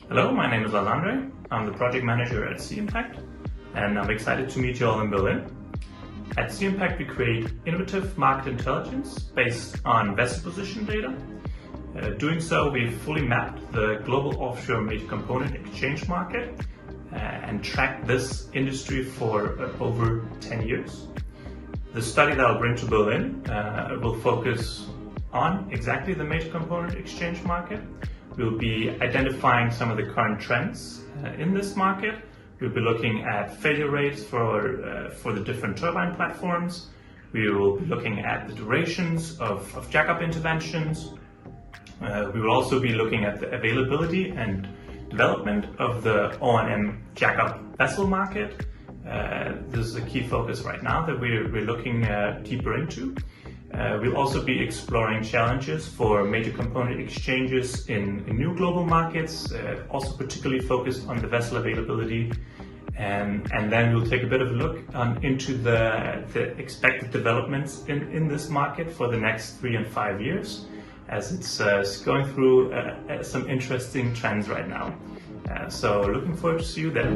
Hello, my name is Lars André. I'm the project manager at C-Impact, and I'm excited to meet you all in Berlin. At C-Impact, we create innovative market intelligence based on vessel position data. Doing so, we've fully mapped the global offshore major component exchange market and tracked this industry for over 10 years. The study that I'll bring to Berlin will focus on exactly the major component exchange market. We'll be identifying some of the current trends in this market. We'll be looking at failure rates for the different turbine platforms. We will be looking at the durations of jackup interventions. We will also be looking at the availability and development of the O&M jackup vessel market. This is a key focus right now that we're looking deeper into. We'll also be exploring challenges for major component exchanges in new global markets, also particularly focused on the vessel availability. And then we'll take a bit of a look into the expected developments in this market for the next 3 and 5 years, as it's going through some interesting trends right now. So looking forward to see you there.